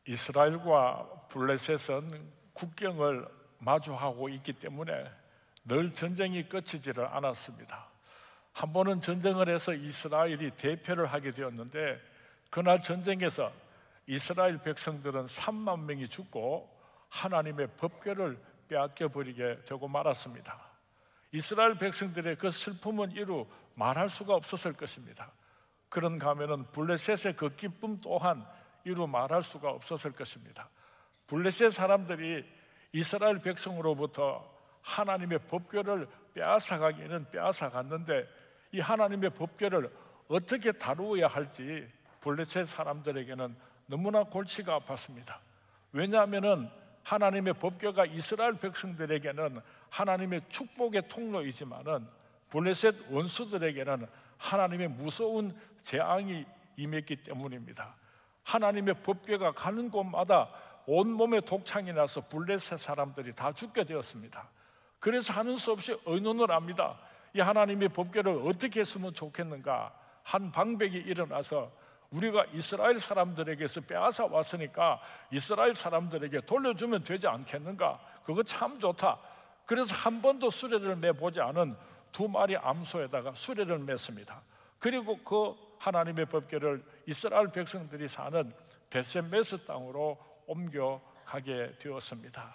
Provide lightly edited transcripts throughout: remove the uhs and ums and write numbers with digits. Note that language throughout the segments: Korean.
이스라엘과 블레셋은 국경을 마주하고 있기 때문에 늘 전쟁이 끝이지를 않았습니다. 한 번은 전쟁을 해서 이스라엘이 대패를 하게 되었는데, 그날 전쟁에서 이스라엘 백성들은 3만 명이 죽고 하나님의 법궤를 빼앗겨 버리게 되고 말았습니다. 이스라엘 백성들의 그 슬픔은 이루 말할 수가 없었을 것입니다. 그런가 하면은 블레셋의 그 기쁨 또한 이루 말할 수가 없었을 것입니다. 블레셋 사람들이 이스라엘 백성으로부터 하나님의 법궤를 빼앗아가기는 빼앗아갔는데, 이 하나님의 법궤를 어떻게 다루어야 할지 블레셋 사람들에게는 너무나 골치가 아팠습니다. 왜냐하면 하나님의 법궤가 이스라엘 백성들에게는 하나님의 축복의 통로이지만은 블레셋 원수들에게는 하나님의 무서운 재앙이 임했기 때문입니다. 하나님의 법궤가 가는 곳마다 온몸에 독창이 나서 블레셋 사람들이 다 죽게 되었습니다. 그래서 하는 수 없이 의논을 합니다. 이 하나님의 법궤를 어떻게 했으면 좋겠는가? 한 방백이 일어나서 우리가 이스라엘 사람들에게서 빼앗아 왔으니까 이스라엘 사람들에게 돌려주면 되지 않겠는가? 그거 참 좋다. 그래서 한 번도 수레를 매보지 않은 2마리 암소에다가 수레를 맸습니다. 그리고 그 하나님의 법궤를 이스라엘 백성들이 사는 베셋메스 땅으로 옮겨가게 되었습니다.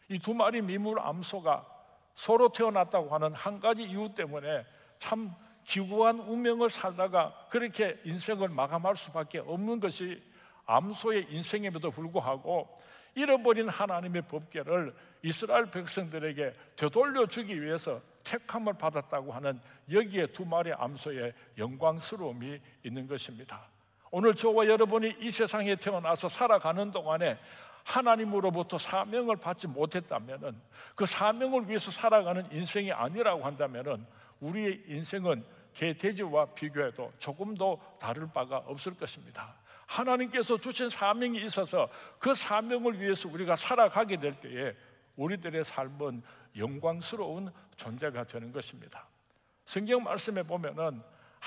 이 2마리 미물 암소가 서로 태어났다고 하는 한 가지 이유 때문에 참 기구한 운명을 살다가 그렇게 인생을 마감할 수밖에 없는 것이 암소의 인생임에도 불구하고, 잃어버린 하나님의 법궤를 이스라엘 백성들에게 되돌려주기 위해서 택함을 받았다고 하는 여기에 2마리 암소의 영광스러움이 있는 것입니다. 오늘 저와 여러분이 이 세상에 태어나서 살아가는 동안에 하나님으로부터 사명을 받지 못했다면, 그 사명을 위해서 살아가는 인생이 아니라고 한다면 우리의 인생은 개돼지와 비교해도 조금도 다를 바가 없을 것입니다. 하나님께서 주신 사명이 있어서 그 사명을 위해서 우리가 살아가게 될 때에 우리들의 삶은 영광스러운 존재가 되는 것입니다. 성경 말씀에 보면은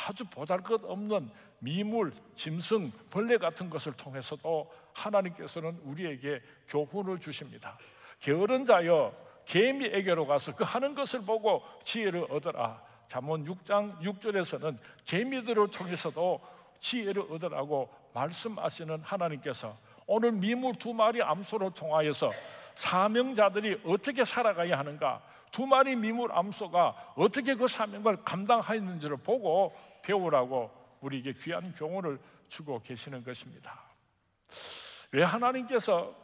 아주 보잘것없는 미물, 짐승, 벌레 같은 것을 통해서도 하나님께서는 우리에게 교훈을 주십니다. 게으른 자여 개미에게로 가서 그 하는 것을 보고 지혜를 얻어라. 잠언 6장 6절에서는 개미들을 통해서도 지혜를 얻으라고 말씀하시는 하나님께서 오늘 미물 2마리 암소를 통하여서 사명자들이 어떻게 살아가야 하는가, 2마리 미물 암소가 어떻게 그 사명을 감당하였는지를 보고 배우라고 우리에게 귀한 교훈을 주고 계시는 것입니다. 왜 하나님께서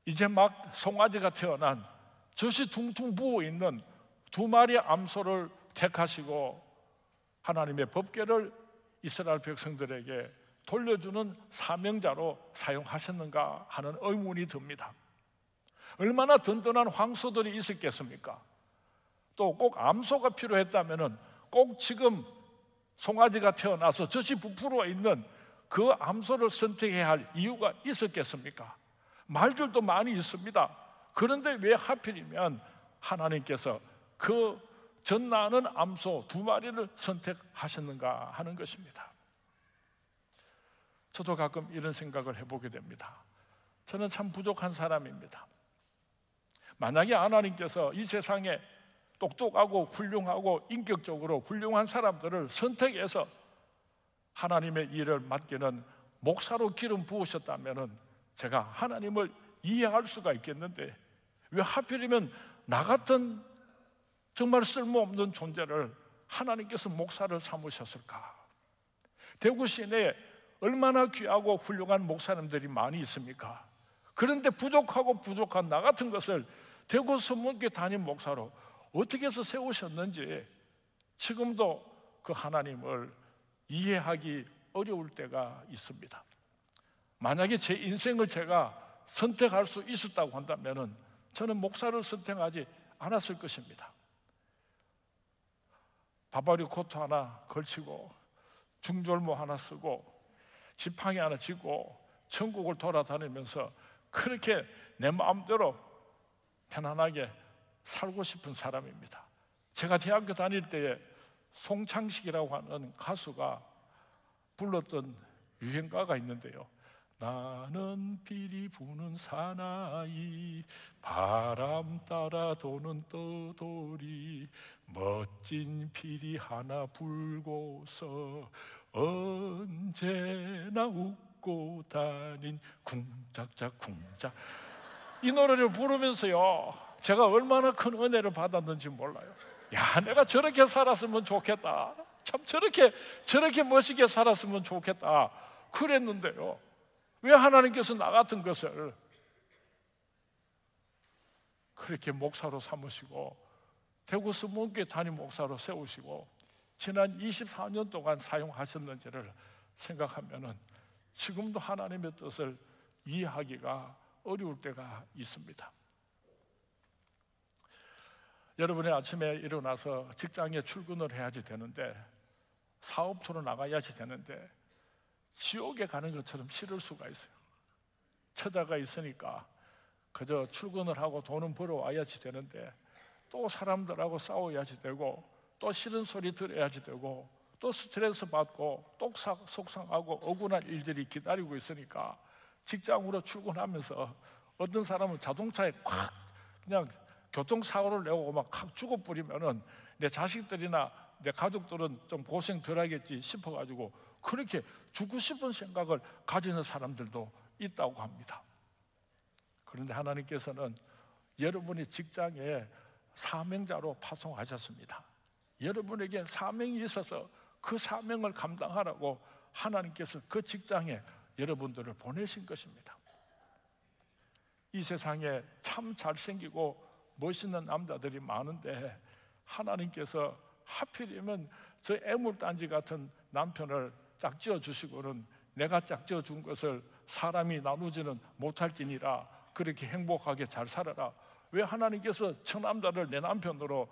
이제 막 송아지가 태어난 젖이 퉁퉁 부어있는 2마리 암소를 택하시고 하나님의 법궤를 이스라엘 백성들에게 돌려주는 사명자로 사용하셨는가 하는 의문이 듭니다. 얼마나 든든한 황소들이 있었겠습니까? 또 꼭 암소가 필요했다면 꼭 지금 송아지가 태어나서 젖이 부풀어 있는 그 암소를 선택해야 할 이유가 있었겠습니까? 말들도 많이 있습니다. 그런데 왜 하필이면 하나님께서 그 젖나는 암소 2마리를 선택하셨는가 하는 것입니다. 저도 가끔 이런 생각을 해보게 됩니다. 저는 참 부족한 사람입니다. 만약에 하나님께서 이 세상에 똑똑하고 훌륭하고 인격적으로 훌륭한 사람들을 선택해서 하나님의 일을 맡기는 목사로 기름 부으셨다면 제가 하나님을 이해할 수가 있겠는데, 왜 하필이면 나 같은 정말 쓸모없는 존재를 하나님께서 목사를 삼으셨을까? 대구 시내에 얼마나 귀하고 훌륭한 목사님들이 많이 있습니까? 그런데 부족하고 부족한 나 같은 것을 대구 서문교회 담임 목사로 어떻게 해서 세우셨는지 지금도 그 하나님을 이해하기 어려울 때가 있습니다. 만약에 제 인생을 제가 선택할 수 있었다고 한다면 저는 목사를 선택하지 않았을 것입니다. 바바리 코트 하나 걸치고 중절모 하나 쓰고 지팡이 하나 쥐고 천국을 돌아다니면서 그렇게 내 마음대로 편안하게 살고 싶은 사람입니다. 제가 대학교 다닐 때에 송창식이라고 하는 가수가 불렀던 유행가가 있는데요. 나는 비리 부는 사나이, 바람 따라 도는 떠돌이, 멋진 비리 하나 불고서 언제나 웃고 다닌 쿵짝짝 쿵짝. 이 노래를 부르면서요, 제가 얼마나 큰 은혜를 받았는지 몰라요. 야, 내가 저렇게 살았으면 좋겠다. 참 저렇게 멋있게 살았으면 좋겠다 그랬는데요, 왜 하나님께서 나 같은 것을 그렇게 목사로 삼으시고 대구 수문교회 담임 목사로 세우시고 지난 24년 동안 사용하셨는지를 생각하면 지금도 하나님의 뜻을 이해하기가 어려울 때가 있습니다. 여러분이 아침에 일어나서 직장에 출근을 해야지 되는데, 사업소로 나가야지 되는데 지옥에 가는 것처럼 싫을 수가 있어요. 처자가 있으니까 그저 출근을 하고 돈은 벌어와야지 되는데 또 사람들하고 싸워야지 되고 또 싫은 소리 들어야지 되고 또 스트레스 받고 또 속상하고 억울한 일들이 기다리고 있으니까 직장으로 출근하면서 어떤 사람은 자동차에 콱 그냥 교통사고를 내고 막 죽어버리면은 내 자식들이나 내 가족들은 좀 고생 덜 하겠지 싶어가지고 그렇게 죽고 싶은 생각을 가지는 사람들도 있다고 합니다. 그런데 하나님께서는 여러분이 직장에 사명자로 파송하셨습니다. 여러분에게 사명이 있어서 그 사명을 감당하라고 하나님께서 그 직장에 여러분들을 보내신 것입니다. 이 세상에 참 잘생기고 멋있는 남자들이 많은데 하나님께서 하필이면 저 애물단지 같은 남편을 짝지어 주시고는 내가 짝지어 준 것을 사람이 나누지는 못할지니라 그렇게 행복하게 잘 살아라. 왜 하나님께서 저 남자를 내 남편으로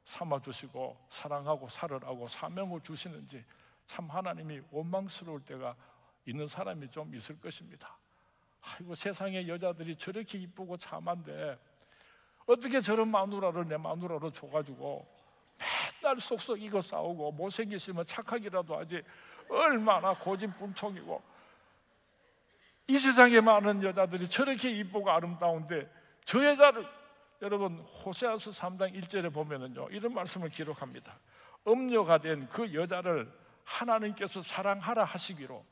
삼아주시고 사랑하고 살으라고 사명을 주시는지 참 하나님이 원망스러울 때가 있는 사람이 좀 있을 것입니다. 아이고, 세상의 여자들이 저렇게 이쁘고 참한데 어떻게 저런 마누라를 내 마누라로 줘가지고 맨날 속썩이고 싸우고 못생기시면 착하기라도 하지 얼마나 고집불통이고. 이 세상에 많은 여자들이 저렇게 이쁘고 아름다운데 저 여자를, 여러분 호세아서 3장 1절에 보면은요 이런 말씀을 기록합니다. 음녀가 된 그 여자를 하나님께서 사랑하라 하시기로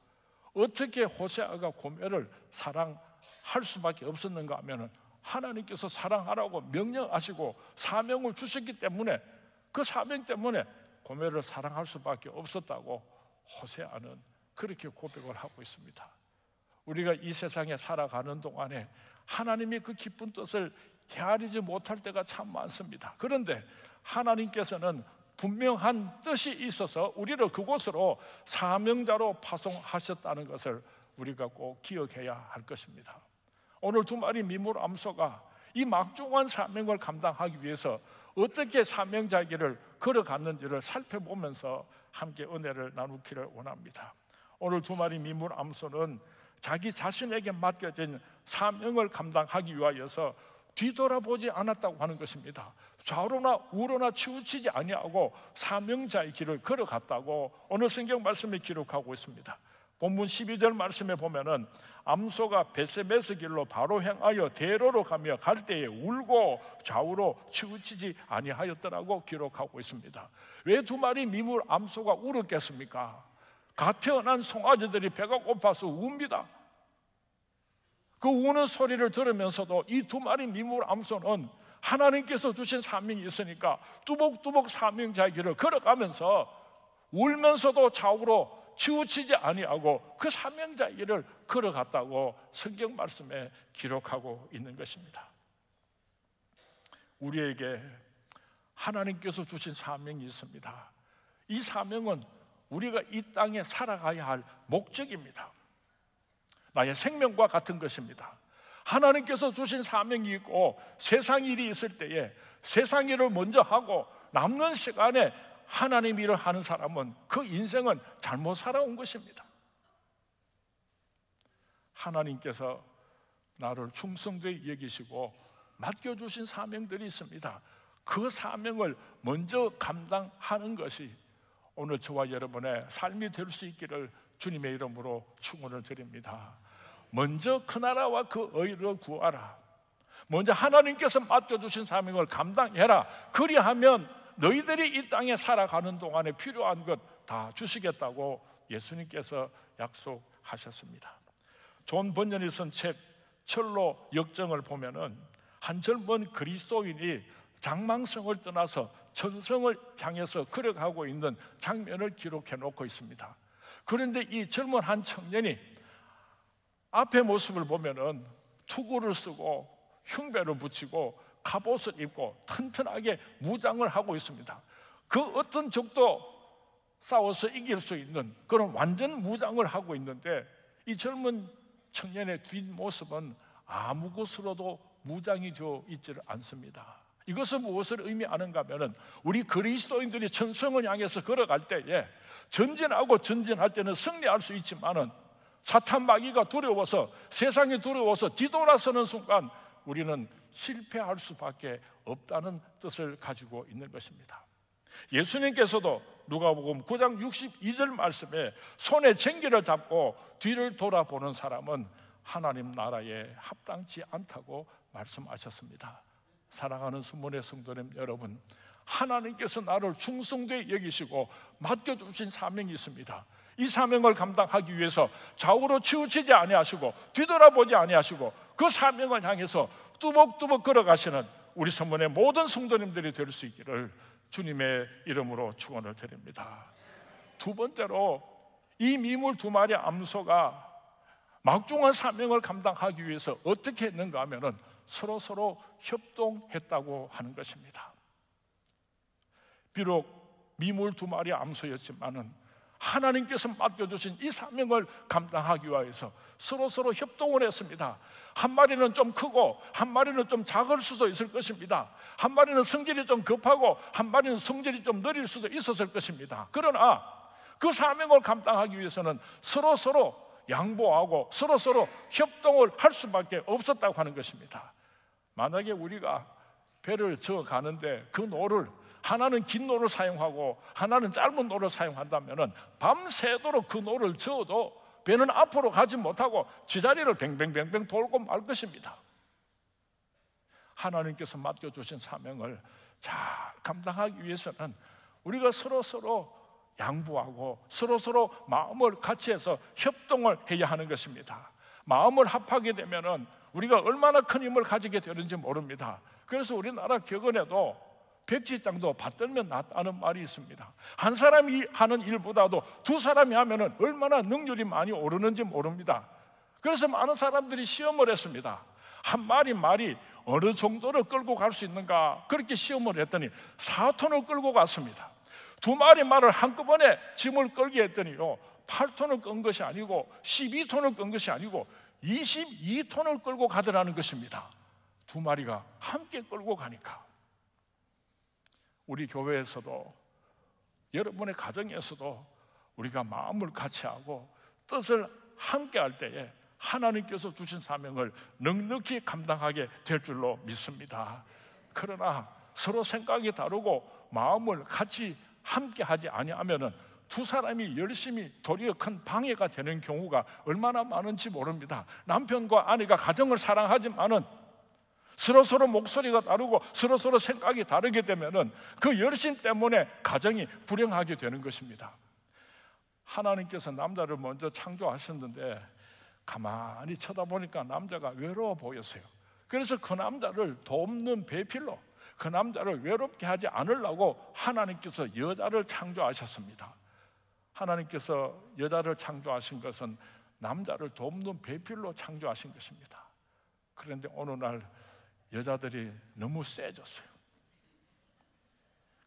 어떻게 호세아가 고멜을 사랑할 수밖에 없었는가 하면은 하나님께서 사랑하라고 명령하시고 사명을 주셨기 때문에 그 사명 때문에 고멜을 사랑할 수밖에 없었다고 호세아는 그렇게 고백을 하고 있습니다. 우리가 이 세상에 살아가는 동안에 하나님이 그 기쁜 뜻을 헤아리지 못할 때가 참 많습니다. 그런데 하나님께서는 분명한 뜻이 있어서 우리를 그곳으로 사명자로 파송하셨다는 것을 우리가 꼭 기억해야 할 것입니다. 오늘 두 마리 미물암소가 이 막중한 사명을 감당하기 위해서 어떻게 사명자기를 걸어갔는지를 살펴보면서 함께 은혜를 나누기를 원합니다. 오늘 두 마리 미물암소는 자기 자신에게 맡겨진 사명을 감당하기 위하여서 뒤돌아보지 않았다고 하는 것입니다. 좌우로나 우로나 치우치지 아니하고 사명자의 길을 걸어갔다고 오늘 성경 말씀에 기록하고 있습니다. 본문 12절 말씀에 보면은 암소가 벳세메스 길로 바로 행하여 대로로 가며 갈 때에 울고 좌우로 치우치지 아니하였더라고 기록하고 있습니다. 왜 두 마리 미물 암소가 울었겠습니까? 갓 태어난 송아지들이 배가 고파서 웁니다. 그 우는 소리를 들으면서도 이 두 마리 미물 암소는 하나님께서 주신 사명이 있으니까 뚜벅뚜벅 사명자의 길을 걸어가면서 울면서도 좌우로 치우치지 아니하고 그 사명자의 길을 걸어갔다고 성경 말씀에 기록하고 있는 것입니다. 우리에게 하나님께서 주신 사명이 있습니다. 이 사명은 우리가 이 땅에 살아가야 할 목적입니다. 나의 생명과 같은 것입니다. 하나님께서 주신 사명이 있고 세상 일이 있을 때에 세상 일을 먼저 하고 남는 시간에 하나님 일을 하는 사람은 그 인생은 잘못 살아온 것입니다. 하나님께서 나를 충성되게 여기시고 맡겨주신 사명들이 있습니다. 그 사명을 먼저 감당하는 것이 오늘 저와 여러분의 삶이 될 수 있기를 주님의 이름으로 축원을 드립니다. 먼저 그 나라와 그 의를 구하라. 먼저 하나님께서 맡겨주신 사명을 감당해라. 그리하면 너희들이 이 땅에 살아가는 동안에 필요한 것 다 주시겠다고 예수님께서 약속하셨습니다. 존 번연이 쓴 책 철로 역정을 보면은 한 젊은 그리스도인이 장망성을 떠나서 천성을 향해서 걸어가고 있는 장면을 기록해 놓고 있습니다. 그런데 이 젊은 한 청년이 앞의 모습을 보면은 투구를 쓰고 흉배를 붙이고 갑옷을 입고 튼튼하게 무장을 하고 있습니다. 그 어떤 적도 싸워서 이길 수 있는 그런 완전 무장을 하고 있는데, 이 젊은 청년의 뒷모습은 아무 것으로도 무장이 되어 있지를 않습니다. 이것은 무엇을 의미하는가 하면, 우리 그리스도인들이 천성을 향해서 걸어갈 때에 전진하고 전진할 때는 승리할 수 있지만은 사탄 마귀가 두려워서, 세상이 두려워서 뒤돌아서는 순간 우리는 실패할 수밖에 없다는 뜻을 가지고 있는 것입니다. 예수님께서도 누가복음 9장 62절 말씀에 손에 쟁기를 잡고 뒤를 돌아보는 사람은 하나님 나라에 합당치 않다고 말씀하셨습니다. 사랑하는 수문의 성도님 여러분, 하나님께서 나를 충성되게 여기시고 맡겨주신 사명이 있습니다. 이 사명을 감당하기 위해서 좌우로 치우치지 아니하시고 뒤돌아보지 아니하시고 그 사명을 향해서 뚜벅뚜벅 걸어가시는 우리 성문의 모든 성도님들이 될 수 있기를 주님의 이름으로 축원을 드립니다. 두 번째로, 이 미물 두 마리 암소가 막중한 사명을 감당하기 위해서 어떻게 했는가 하면은 서로 협동했다고 하는 것입니다. 비록 미물 두 마리 암소였지만은 하나님께서 맡겨주신 이 사명을 감당하기 위해서 서로 협동을 했습니다. 한 마리는 좀 크고 한 마리는 좀 작을 수도 있을 것입니다. 한 마리는 성질이 좀 급하고 한 마리는 성질이 좀 느릴 수도 있었을 것입니다. 그러나 그 사명을 감당하기 위해서는 서로 양보하고 서로 협동을 할 수밖에 없었다고 하는 것입니다. 만약에 우리가 배를 저어 가는데 그 노를, 하나는 긴 노를 사용하고 하나는 짧은 노를 사용한다면 밤새도록 그 노를 저어도 배는 앞으로 가지 못하고 지자리를 뱅뱅뱅뱅 돌고 말 것입니다. 하나님께서 맡겨주신 사명을 잘 감당하기 위해서는 우리가 서로 양보하고 서로 마음을 같이 해서 협동을 해야 하는 것입니다. 마음을 합하게 되면 우리가 얼마나 큰 힘을 가지게 되는지 모릅니다. 그래서 우리나라 격언에도 백지장도 받들면 낫다는 말이 있습니다. 한 사람이 하는 일보다도 두 사람이 하면 얼마나 능률이 많이 오르는지 모릅니다. 그래서 많은 사람들이 시험을 했습니다. 한 마리 말이 어느 정도를 끌고 갈 수 있는가, 그렇게 시험을 했더니 4톤을 끌고 갔습니다. 두 마리 말을 한꺼번에 짐을 끌게 했더니요, 8톤을 끈 것이 아니고 12톤을 끈 것이 아니고 22톤을 끌고 가더라는 것입니다. 두 마리가 함께 끌고 가니까. 우리 교회에서도, 여러분의 가정에서도 우리가 마음을 같이 하고 뜻을 함께 할 때에 하나님께서 주신 사명을 넉넉히 감당하게 될 줄로 믿습니다. 그러나 서로 생각이 다르고 마음을 같이 함께 하지 아니하면은 두 사람이 열심히 도리어 큰 방해가 되는 경우가 얼마나 많은지 모릅니다. 남편과 아내가 가정을 사랑하지만은 서로 목소리가 다르고 서로 생각이 다르게 되면은 그 열심 때문에 가정이 불행하게 되는 것입니다. 하나님께서 남자를 먼저 창조하셨는데 가만히 쳐다보니까 남자가 외로워 보였어요. 그래서 그 남자를 돕는 배필로, 그 남자를 외롭게 하지 않으려고 하나님께서 여자를 창조하셨습니다. 하나님께서 여자를 창조하신 것은 남자를 돕는 배필로 창조하신 것입니다. 그런데 어느 날 여자들이 너무 세졌어요.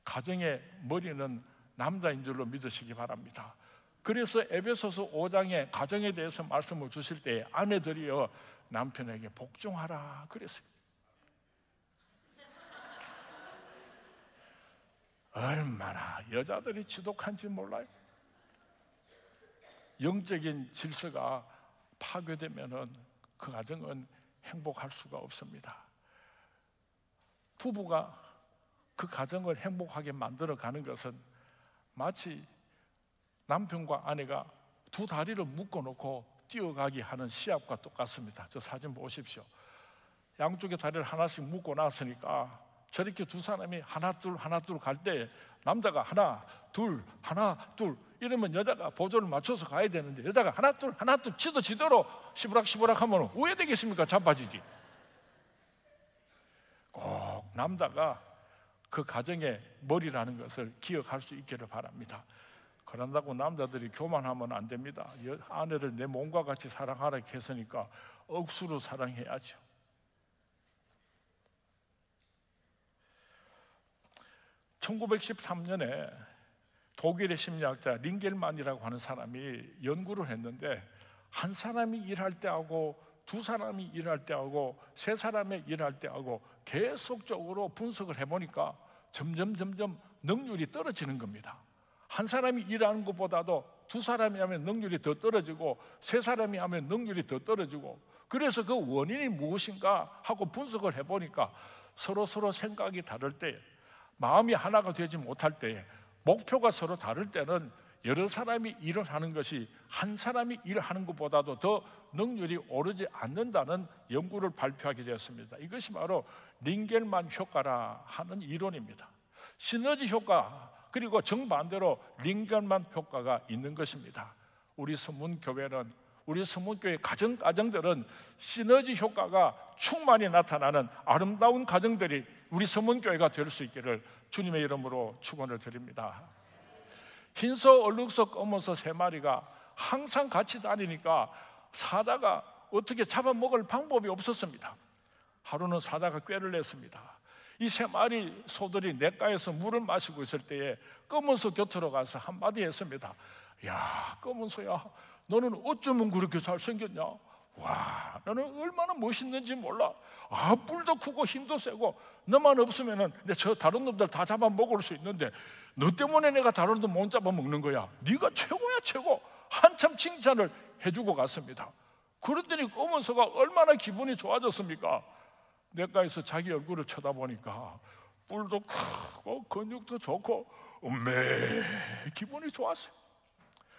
가정의 머리는 남자인 줄로 믿으시기 바랍니다. 그래서 에베소서 5장에 가정에 대해서 말씀을 주실 때 아내들이여 남편에게 복종하라 그랬어요. 얼마나 여자들이 지독한지 몰라요. 영적인 질서가 파괴되면은 그 가정은 행복할 수가 없습니다. 부부가 그 가정을 행복하게 만들어가는 것은 마치 남편과 아내가 두 다리를 묶어놓고 뛰어가기 하는 시합과 똑같습니다. 저 사진 보십시오. 양쪽에 다리를 하나씩 묶고 놨으니까 저렇게 두 사람이 하나 둘 갈 때 남자가 하나 둘 이러면 여자가 보조를 맞춰서 가야 되는데, 여자가 하나 둘 지도 지대로 시부락 하면 왜 되겠습니까? 자빠지지. 꼭 남자가 그 가정의 머리라는 것을 기억할 수 있기를 바랍니다. 그런다고 남자들이 교만하면 안 됩니다. 아내를 내 몸과 같이 사랑하라 했으니까 억수로 사랑해야죠. (1913년에) 독일의 심리학자 링겔만이라고 하는 사람이 연구를 했는데, 한 사람이 일할 때하고 두 사람이 일할 때하고 세 사람이 일할 때하고 계속적으로 분석을 해보니까 점점 능률이 떨어지는 겁니다. 한 사람이 일하는 것보다도 두 사람이 하면 능률이 더 떨어지고 세 사람이 하면 능률이 더 떨어지고, 그래서 그 원인이 무엇인가 하고 분석을 해보니까 서로 생각이 다를 때, 마음이 하나가 되지 못할 때, 목표가 서로 다를 때는 여러 사람이 일을 하는 것이 한 사람이 일을 하는 것보다도 더 능률이 오르지 않는다는 연구를 발표하게 되었습니다. 이것이 바로 링겔만 효과라 하는 이론입니다. 시너지 효과, 그리고 정반대로 링겔만 효과가 있는 것입니다. 우리 서문교회는, 우리 서문교회 가정들은 시너지 효과가 충만히 나타나는 아름다운 가정들이 우리 서문교회가 될 수 있기를 주님의 이름으로 축원을 드립니다. 흰소, 얼룩소, 검은소 세 마리가 항상 같이 다니니까 사자가 어떻게 잡아먹을 방법이 없었습니다. 하루는 사자가 꾀를 냈습니다. 이 세 마리 소들이 냇가에서 물을 마시고 있을 때에 검은소 곁으로 가서 한마디 했습니다. 야, 검은소야, 너는 어쩌면 그렇게 잘생겼냐? 와, 너는 얼마나 멋있는지 몰라. 뿔도 크고 힘도 세고, 너만 없으면 저 다른 놈들 다 잡아먹을 수 있는데 너 때문에 내가 다른 놈 못 잡아먹는 거야. 네가 최고야, 최고. 한참 칭찬을 해주고 갔습니다. 그랬더니 검은소가 얼마나 기분이 좋아졌습니까? 냇가에서 자기 얼굴을 쳐다보니까 뿔도 크고 근육도 좋고 기분이 좋았어요.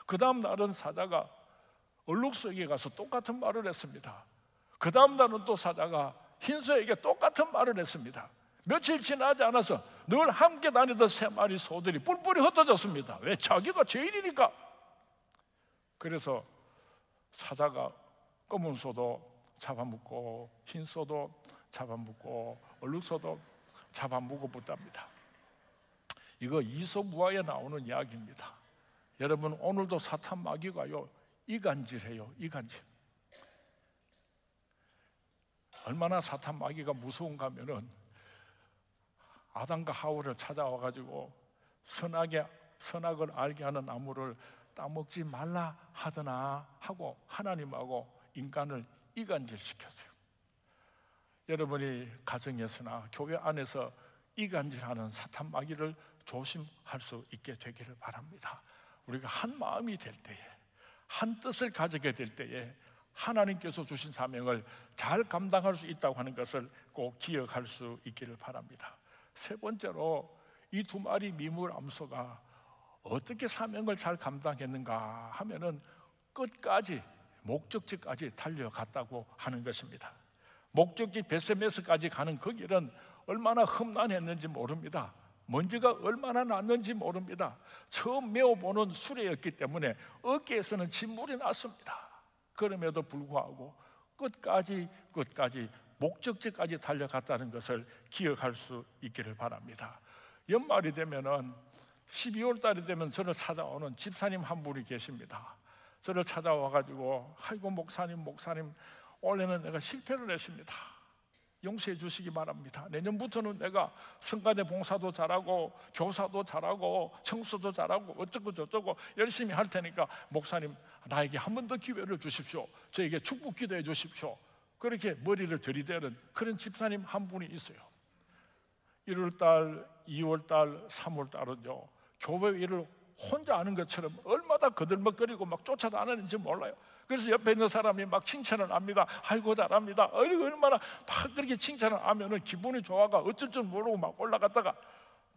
그 다음 날은 사자가 얼룩소에게 가서 똑같은 말을 했습니다. 그 다음 날은 또 사자가 흰소에게 똑같은 말을 했습니다. 며칠 지나지 않아서 늘 함께 다니던 세 마리 소들이 뿔뿔이 흩어졌습니다. 왜? 자기가 제일이니까. 그래서 사자가 검은 소도 잡아먹고 흰 소도 잡아먹고 얼룩소도 잡아먹어 붙답니다. 이거 이솝우화에 나오는 이야기입니다. 여러분, 오늘도 사탄 마귀가요 이간질해요. 이간질. 얼마나 사탄 마귀가 무서운가 하면은 아담과 하와를 찾아와가지고 선악을 알게 하는 나무를 따먹지 말라 하더나 하고 하나님하고 인간을 이간질시켰어요. 여러분이 가정에서나 교회 안에서 이간질하는 사탄 마귀를 조심할 수 있게 되기를 바랍니다. 우리가 한 마음이 될 때에, 한 뜻을 가지게 될 때에 하나님께서 주신 사명을 잘 감당할 수 있다고 하는 것을 꼭 기억할 수 있기를 바랍니다. 세 번째로, 이 두 마리 미물 암소가 어떻게 사명을 잘 감당했는가 하면은 끝까지, 목적지까지 달려갔다고 하는 것입니다. 목적지 베세메스까지 가는 그 길은 얼마나 험난했는지 모릅니다. 먼지가 얼마나 났는지 모릅니다. 처음 메어보는 수레였기 때문에 어깨에서는 진물이 났습니다. 그럼에도 불구하고 끝까지 목적지까지 달려갔다는 것을 기억할 수 있기를 바랍니다. 연말이 되면은 12월 달이 되면 저를 찾아오는 집사님 한 분이 계십니다. 저를 찾아와가지고 아이고 목사님 올해는 내가 실패를 했습니다. 용서해 주시기 바랍니다. 내년부터는 내가 성가대 봉사도 잘하고 교사도 잘하고 청소도 잘하고 어쩌고 저쩌고 열심히 할 테니까 목사님 나에게 한 번 더 기회를 주십시오. 저에게 축복 기도해 주십시오. 그렇게 머리를 들이대는 그런 집사님 한 분이 있어요. 1월달, 2월달, 3월달은요 교회 일을 혼자 하는 것처럼 얼마나 거들먹거리고 막 쫓아다니는지 몰라요. 그래서 옆에 있는 사람이 막 칭찬을 합니다. 아이고 잘합니다. 얼마나 막 그렇게 칭찬을 하면은 기분이 좋아가 어쩔 줄 모르고 막 올라갔다가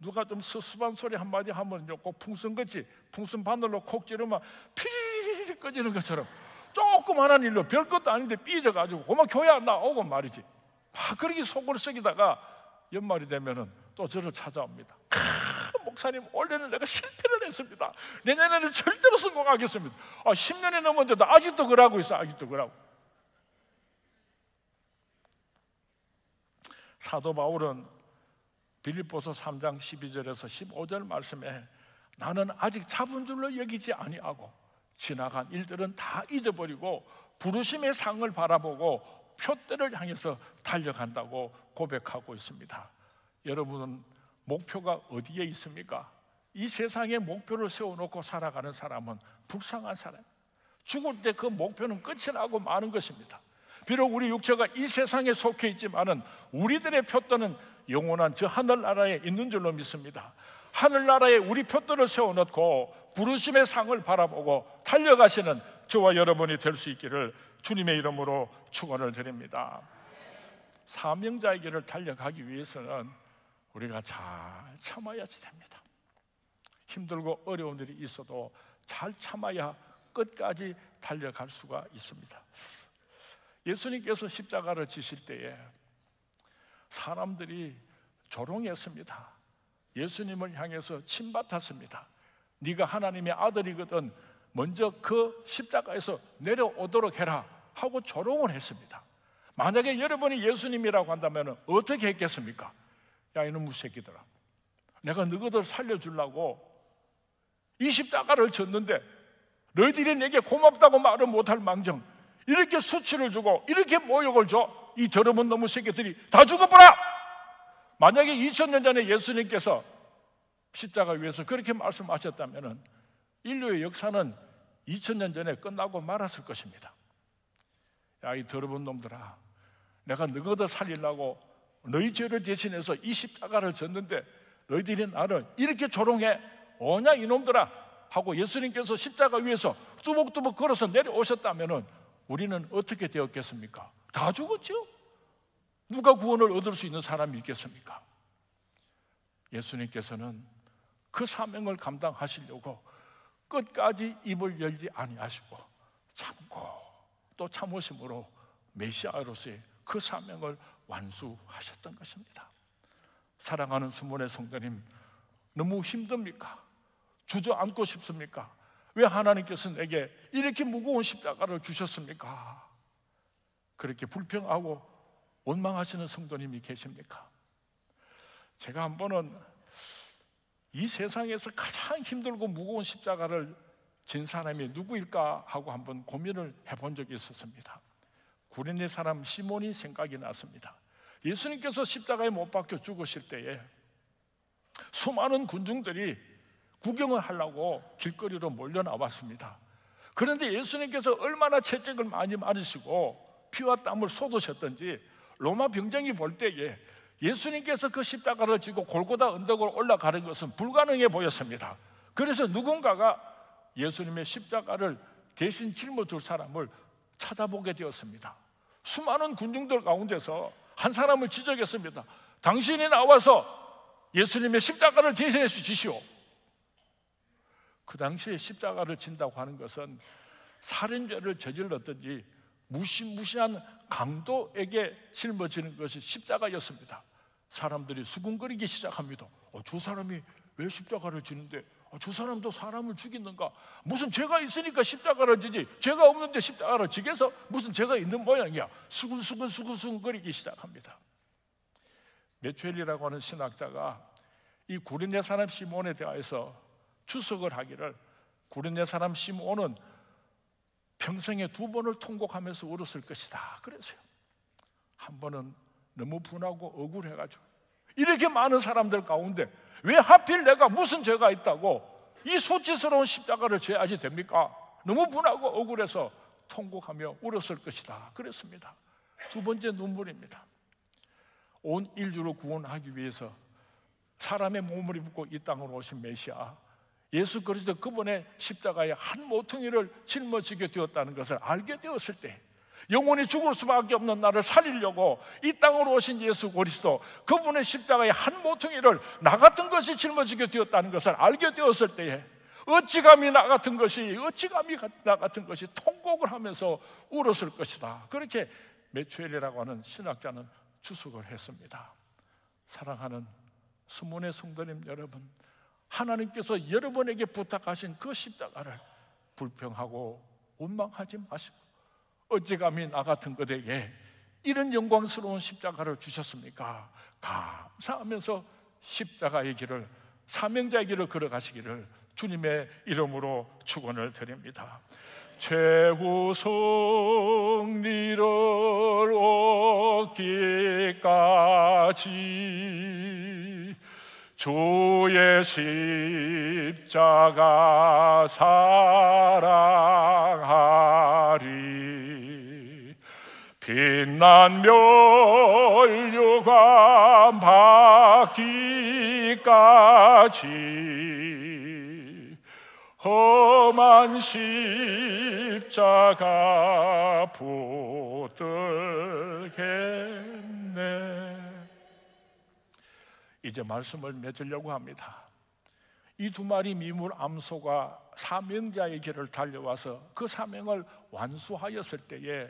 누가 좀 섭섭한 소리 한마디 하면요 꼭 풍선 바늘로 콕 찌르면 피리리리 불이 꺼지는 것처럼 조그만한 일로 별것도 아닌데 삐져가지고 고마 교회 안 나오고 말이지. 막 그렇게 속을 썩이다가 연말이 되면은 또 저를 찾아옵니다. 목사님, 올해는 내가 실패를 했습니다. 내년에는 절대로 성공하겠습니다. 10년이 넘었는데도 아직도 그러고 있어. 아직도 그러고. 사도 바울은 빌립보서 3장 12절에서 15절 말씀에 나는 아직 잡은 줄로 여기지 아니하고 지나간 일들은 다 잊어버리고 부르심의 상을 바라보고 표대를 향해서 달려간다고 고백하고 있습니다. 여러분은 목표가 어디에 있습니까? 이 세상에 목표를 세워놓고 살아가는 사람은 불쌍한 사람. 죽을 때 그 목표는 끝이 나고 마는 것입니다. 비록 우리 육체가 이 세상에 속해 있지만은 우리들의 표대는 영원한 저 하늘나라에 있는 줄로 믿습니다. 하늘나라에 우리 표대를 세워놓고 부르심의 상을 바라보고 달려가시는 저와 여러분이 될 수 있기를 주님의 이름으로 축원을 드립니다. 사명자의 길을 달려가기 위해서는 우리가 잘 참아야지 됩니다. 힘들고 어려운 일이 있어도 잘 참아야 끝까지 달려갈 수가 있습니다. 예수님께서 십자가를 지실 때에 사람들이 조롱했습니다. 예수님을 향해서 침뱉었습니다. 네가 하나님의 아들이거든 먼저 그 십자가에서 내려오도록 해라 하고 조롱을 했습니다. 만약에 여러분이 예수님이라고 한다면 어떻게 했겠습니까? 야, 이놈의 새끼들아, 내가 너희들 살려주려고 이 십자가를 졌는데 너희들이 내게 고맙다고 말을 못할 망정 이렇게 수치를 주고 이렇게 모욕을 줘. 이 더러운 놈의 새끼들이 다 죽어보라. 만약에 2000년 전에 예수님께서 십자가 위에서 그렇게 말씀하셨다면 인류의 역사는 2000년 전에 끝나고 말았을 것입니다. 야, 이 더러운 놈들아, 내가 너희들 살리려고 너희 죄를 대신해서 이 십자가를 졌는데 너희들이 나를 이렇게 조롱해. 오냐 이놈들아 하고 예수님께서 십자가 위에서 뚜벅뚜벅 걸어서 내려오셨다면 우리는 어떻게 되었겠습니까? 다 죽었죠? 누가 구원을 얻을 수 있는 사람이 있겠습니까? 예수님께서는 그 사명을 감당하시려고 끝까지 입을 열지 아니하시고 참고 또 참으심으로 메시아로서의 그 사명을 완수하셨던 것입니다. 사랑하는 수문의 성도님, 너무 힘듭니까? 주저앉고 싶습니까? 왜 하나님께서 내게 이렇게 무거운 십자가를 주셨습니까? 그렇게 불평하고 원망하시는 성도님이 계십니까? 제가 한 번은 이 세상에서 가장 힘들고 무거운 십자가를 진 사람이 누구일까 하고 한번 고민을 해본 적이 있었습니다. 구레네 사람 시몬이 생각이 났습니다. 예수님께서 십자가에 못 박혀 죽으실 때에 수많은 군중들이 구경을 하려고 길거리로 몰려 나왔습니다. 그런데 예수님께서 얼마나 채찍을 많이 맞으시고 피와 땀을 쏟으셨던지 로마 병정이 볼 때에 예수님께서 그 십자가를 지고 골고다 언덕으로 올라가는 것은 불가능해 보였습니다. 그래서 누군가가 예수님의 십자가를 대신 짊어질 사람을 찾아보게 되었습니다. 수많은 군중들 가운데서 한 사람을 지적했습니다. 당신이 나와서 예수님의 십자가를 대신해 주시오. 그 당시에 십자가를 진다고 하는 것은 살인죄를 저질렀든지 무시무시한 강도에게 짊어지는 것이 십자가였습니다. 사람들이 수군거리기 시작합니다. 저 사람이 왜 십자가를 지는데 저 사람도 사람을 죽이는가? 무슨 죄가 있으니까 십자가를 지지 죄가 없는데 십자가를 지게서 무슨 죄가 있는 모양이야. 수근거리기 시작합니다. 메추엘이라고 하는 신학자가 이 구레네 사람 시몬에 대하여서 추석을 하기를 구레네 사람 시몬은 평생에 2번을 통곡하면서 울었을 것이다 그랬어요. 한 번은 너무 분하고 억울해가지고 이렇게 많은 사람들 가운데 왜 하필 내가 무슨 죄가 있다고 이 수치스러운 십자가를 져야지 됩니까? 너무 분하고 억울해서 통곡하며 울었을 것이다 그랬습니다. 두 번째 눈물입니다. 온 인류를 구원하기 위해서 사람의 몸을 입고 이 땅으로 오신 메시아 예수 그리스도 그분의 십자가에 한 모퉁이를 짊어지게 되었다는 것을 알게 되었을 때 영원히 죽을 수밖에 없는 나를 살리려고 이 땅으로 오신 예수 그리스도 그분의 십자가에 한 모퉁이를 나 같은 것이 짊어지게 되었다는 것을 알게 되었을 때에 어찌 감히 나 같은 것이 통곡을 하면서 울었을 것이다. 그렇게 메추엘이라고 하는 신학자는 추측을 했습니다. 사랑하는 수문의 성도님 여러분, 하나님께서 여러분에게 부탁하신 그 십자가를 불평하고 원망하지 마시고, 어찌 감히 나 같은 것에게 이런 영광스러운 십자가를 주셨습니까? 감사하면서 십자가의 길을, 사명자의 길을 걸어가시기를 주님의 이름으로 축원을 드립니다. 최후 승리를 얻기까지 주의 십자가 사랑하리. 빛난 멸류관 받기까지 험한 십자가 붙들겠네. 이제 말씀을 맺으려고 합니다. 이 두 마리 미물 암소가 사명자의 길을 달려와서 그 사명을 완수하였을 때에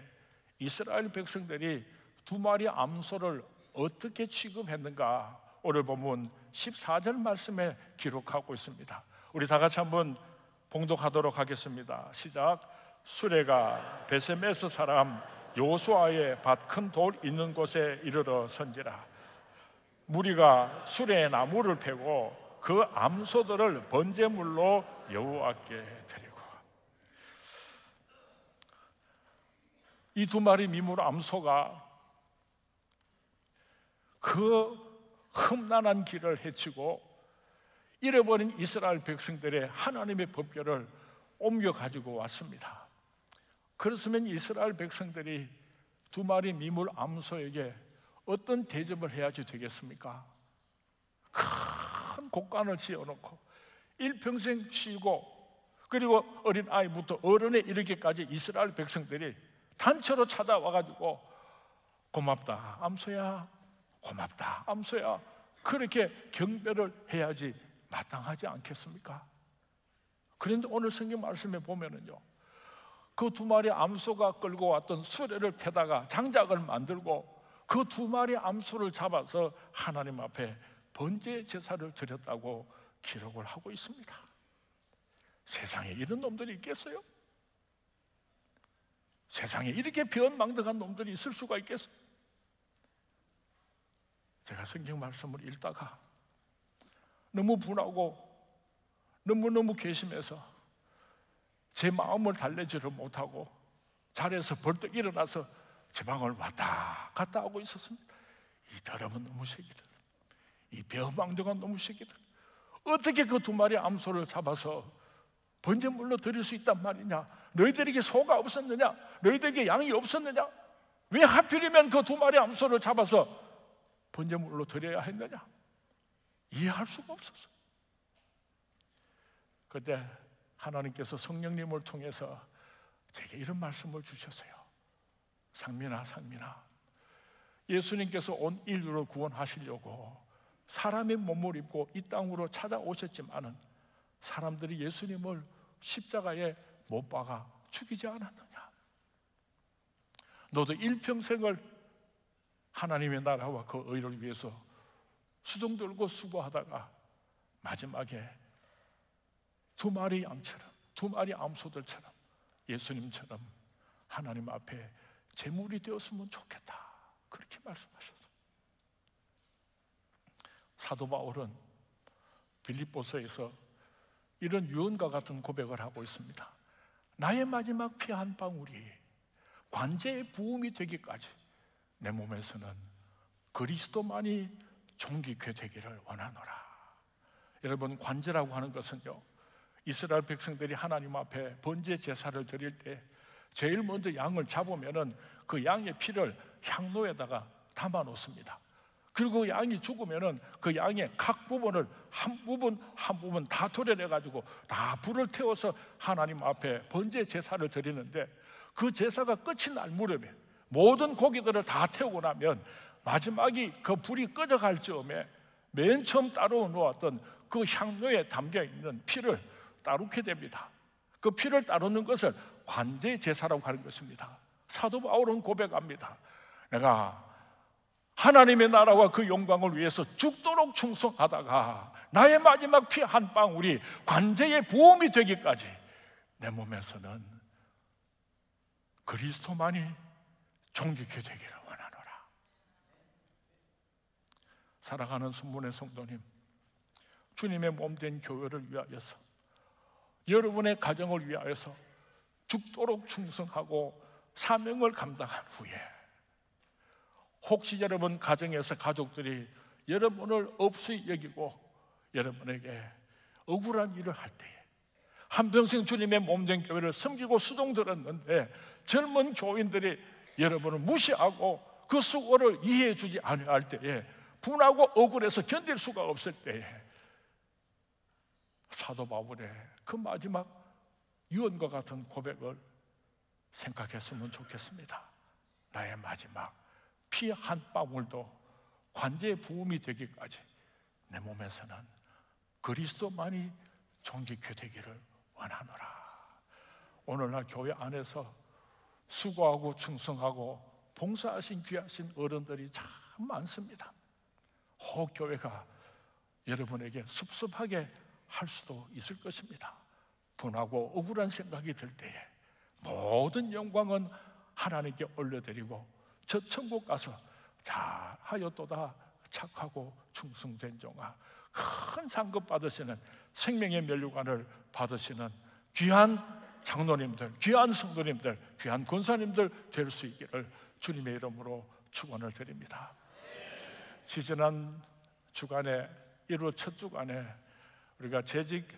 이스라엘 백성들이 두 마리 암소를 어떻게 취급했는가, 오늘 본문 14절 말씀에 기록하고 있습니다. 우리 다 같이 한번 봉독하도록 하겠습니다. 시작. 수레가 베세메스 사람 요수아의 밭 큰 돌 있는 곳에 이르러 선지라. 무리가 수레에 나무를 패고 그 암소들을 번제물로 여호와께 드리고. 이 두 마리 미물 암소가 그 험난한 길을 헤치고 잃어버린 이스라엘 백성들의 하나님의 법궤를 옮겨 가지고 왔습니다. 그렇으면 이스라엘 백성들이 두 마리 미물 암소에게 어떤 대접을 해야지 되겠습니까? 큰 곡간을 지어놓고 일평생 쉬고, 그리고 어린 아이부터 어른에 이르기까지 이스라엘 백성들이 단체로 찾아와가지고 고맙다 암소야, 고맙다 암소야, 그렇게 경배를 해야지 마땅하지 않겠습니까? 그런데 오늘 성경 말씀에 보면은요, 그 두 마리 암소가 끌고 왔던 수레를 패다가 장작을 만들고 그 두 마리 암소를 잡아서 하나님 앞에 번제 제사를 드렸다고 기록을 하고 있습니다. 세상에 이런 놈들이 있겠어요? 세상에 이렇게 변망덕한 놈들이 있을 수가 있겠어요? 제가 성경 말씀을 읽다가 너무 분하고 너무너무 괘씸해서 제 마음을 달래지를 못하고 자리에서 벌떡 일어나서 제 방을 왔다 갔다 하고 있었습니다. 이 더러운 놈의 새끼들, 이 배은망덕한 놈의 새끼들, 어떻게 그 두 마리 암소를 잡아서 번제물로 드릴 수 있단 말이냐? 너희들에게 소가 없었느냐? 너희들에게 양이 없었느냐? 왜 하필이면 그 두 마리 암소를 잡아서 번제물로 드려야 했느냐? 이해할 수가 없었어요. 그때 하나님께서 성령님을 통해서 제게 이런 말씀을 주셨어요. 상민아, 상민아, 예수님께서 온 인류를 구원하시려고 사람의 몸을 입고 이 땅으로 찾아오셨지만은 사람들이 예수님을 십자가에 못 박아 죽이지 않았느냐? 너도 일평생을 하나님의 나라와 그 의를 위해서 수종 들고 수고하다가 마지막에 두 마리 양처럼, 두 마리 암소들처럼 예수님처럼 하나님 앞에 제물이 되었으면 좋겠다, 그렇게 말씀하셨어요. 사도 바울은 빌립보서에서 이런 유언과 같은 고백을 하고 있습니다. 나의 마지막 피 한 방울이 관제의 부음이 되기까지 내 몸에서는 그리스도만이 존귀케 되기를 원하노라. 여러분, 관제라고 하는 것은요, 이스라엘 백성들이 하나님 앞에 번제 제사를 드릴 때 제일 먼저 양을 잡으면은 그 양의 피를 향로에다가 담아 놓습니다. 그리고 양이 죽으면은 그 양의 각 부분을 한 부분 다 도려내 가지고 다 불을 태워서 하나님 앞에 번제 제사를 드리는데, 그 제사가 끝이 날 무렵에 모든 고기들을 다 태우고 나면 마지막이 그 불이 꺼져갈 즈음에 맨 처음 따로 놓았던 그 향로에 담겨 있는 피를 따르게 됩니다. 그 피를 따르는 것을 관제 제사라고 하는 것입니다. 사도 바울은 고백합니다. 내가 하나님의 나라와 그 영광을 위해서 죽도록 충성하다가 나의 마지막 피 한 방울이 관제의 부음이 되기까지 내 몸에서는 그리스도만이 존귀케 되기를 원하노라. 사랑하는 순문의 성도님, 주님의 몸된 교회를 위하여서, 여러분의 가정을 위하여서 죽도록 충성하고 사명을 감당한 후에, 혹시 여러분 가정에서 가족들이 여러분을 없이 여기고 여러분에게 억울한 일을 할 때에, 한평생 주님의 몸된 교회를 섬기고 수종 들었는데 젊은 교인들이 여러분을 무시하고 그 수고를 이해해 주지 않을 때에, 분하고 억울해서 견딜 수가 없을 때에, 사도 바울의 그 마지막 유언과 같은 고백을 생각했으면 좋겠습니다. 나의 마지막 피 한 방울도 관제의 부음이 되기까지 내 몸에서는 그리스도만이 존귀케 되기를 원하노라. 오늘날 교회 안에서 수고하고 충성하고 봉사하신 귀하신 어른들이 참 많습니다. 혹 교회가 여러분에게 섭섭하게 할 수도 있을 것입니다. 분하고 억울한 생각이 들 때에 모든 영광은 하나님께 올려드리고 저 천국 가서 잘하였도다 착하고 충성된 종아, 큰 상급 받으시는 생명의 면류관을 받으시는 귀한 장로님들, 귀한 성도님들, 귀한 권사님들 될 수 있기를 주님의 이름으로 축원을 드립니다. 지지난 주간에 1월 첫 주간에 우리가 재직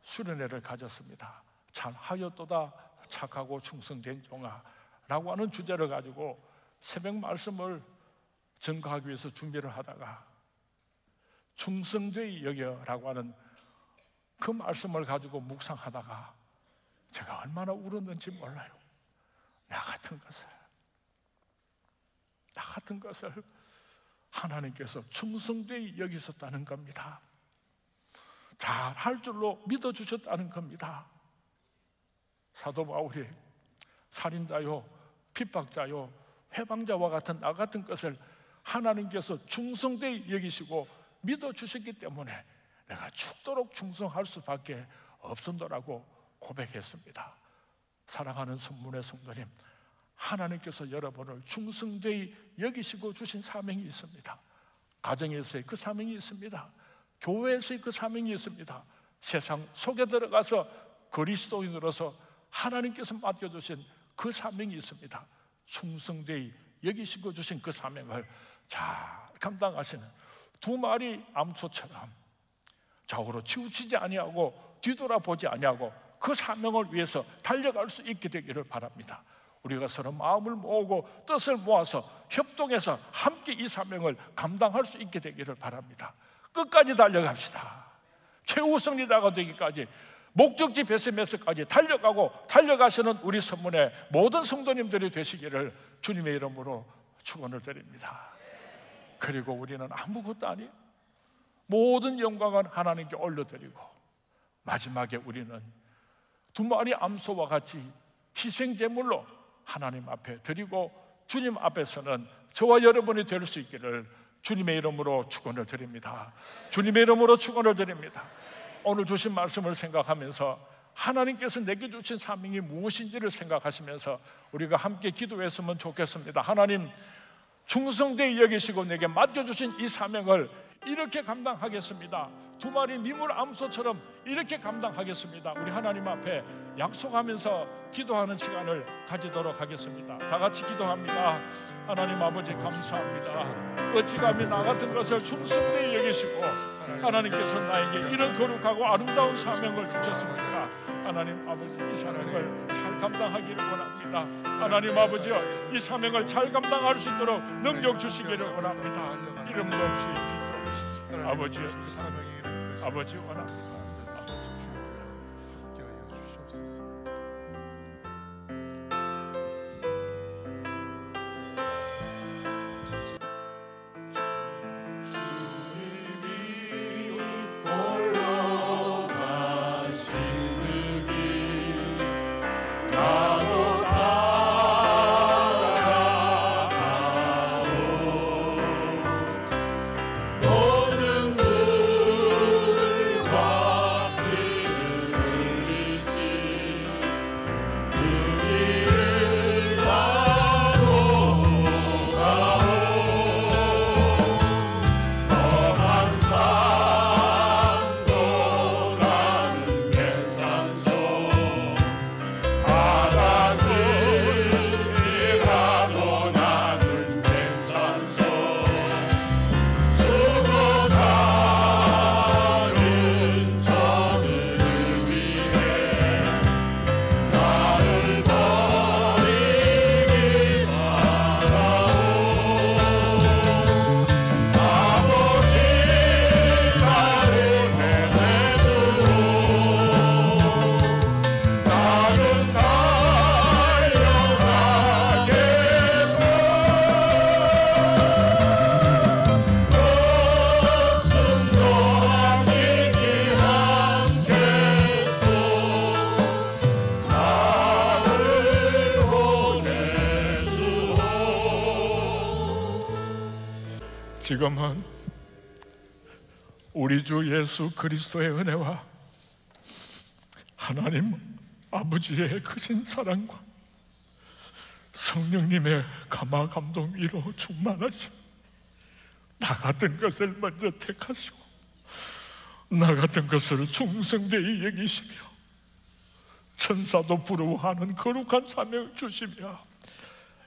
수련회를 가졌습니다. 잘하였도다 착하고 충성된 종아 라고 하는 주제를 가지고 새벽 말씀을 전가하기 위해서 준비를 하다가 충성되이 여겨라고 하는 그 말씀을 가지고 묵상하다가 제가 얼마나 울었는지 몰라요. 나 같은 것을 하나님께서 충성되이 여기셨다는 겁니다. 잘할 줄로 믿어주셨다는 겁니다. 사도 바울이 살인자요, 핍박자요, 회방자와 같은 나 같은 것을 하나님께서 충성되이 여기시고 믿어주셨기 때문에 내가 죽도록 충성할 수밖에 없었노라고 고백했습니다. 사랑하는 순문의 성도님, 하나님께서 여러분을 충성되이 여기시고 주신 사명이 있습니다. 가정에서의 그 사명이 있습니다. 교회에서의 그 사명이 있습니다. 세상 속에 들어가서 그리스도인으로서 하나님께서 맡겨주신 그 사명이 있습니다. 충성되이 여기시고 주신 그 사명을 잘 감당하시는 두 마리 암소처럼 좌우로 치우치지 아니하고 뒤돌아보지 아니하고 그 사명을 위해서 달려갈 수 있게 되기를 바랍니다. 우리가 서로 마음을 모으고 뜻을 모아서 협동해서 함께 이 사명을 감당할 수 있게 되기를 바랍니다. 끝까지 달려갑시다. 최후 승리자가 되기까지, 목적지 베스메스까지 달려가시는 우리 선문의 모든 성도님들이 되시기를 주님의 이름으로 축원을 드립니다. 그리고 우리는 아무것도 아니에요. 모든 영광은 하나님께 올려드리고 마지막에 우리는 두 마리 암소와 같이 희생제물로 하나님 앞에 드리고 주님 앞에서는 저와 여러분이 될 수 있기를 주님의 이름으로 축원을 드립니다. 주님의 이름으로 축원을 드립니다. 오늘 주신 말씀을 생각하면서 하나님께서 내게 주신 사명이 무엇인지를 생각하시면서 우리가 함께 기도했으면 좋겠습니다. 하나님, 충성되이 여기시고 내게 맡겨주신 이 사명을 이렇게 감당하겠습니다. 두 마리 미물 암소처럼 이렇게 감당하겠습니다. 우리 하나님 앞에 약속하면서 기도하는 시간을 가지도록 하겠습니다. 다 같이 기도합니다. 하나님 아버지, 감사합니다. 어찌 감히 나 같은 것을 충성되이 여기시고 하나님께서 나에게 이런 거룩하고 아름다운 사명을 주셨습니까? 하나님 아버지, 이 사명을 잘 감당하기를 원합니다. 하나님 아버지여, 이 사명을 잘 감당할 수 있도록 능력 주시기를 원합니다. 이름도 없이 아버지여, 아버지 원합니다. 올라가신 지금은 우리 주 예수 그리스도의 은혜와 하나님 아버지의 크신 사랑과 성령님의 감화 감동 위로 충만하시고 나 같은 것을 먼저 택하시고 나 같은 것을 충성되이 여기시며 천사도 부러워하는 거룩한 사명을 주시며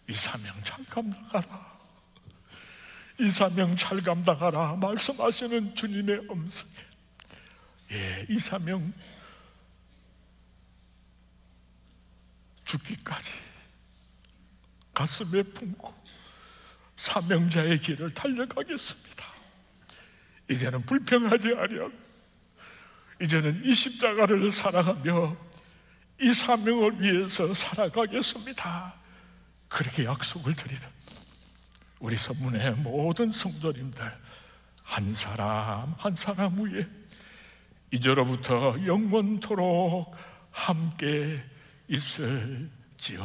이 사명 잘 감당하라, 이 사명 잘 감당하라 말씀하시는 주님의 음성에 이 사명 죽기까지 가슴에 품고 사명자의 길을 달려가겠습니다. 이제는 불평하지 아니하고 이제는 이 십자가를 살아가며 이 사명을 위해서 살아가겠습니다. 그렇게 약속을 드리는 우리 선문의 모든 성도님들 한 사람 한 사람 위에 이제로부터 영원토록 함께 있을지어다.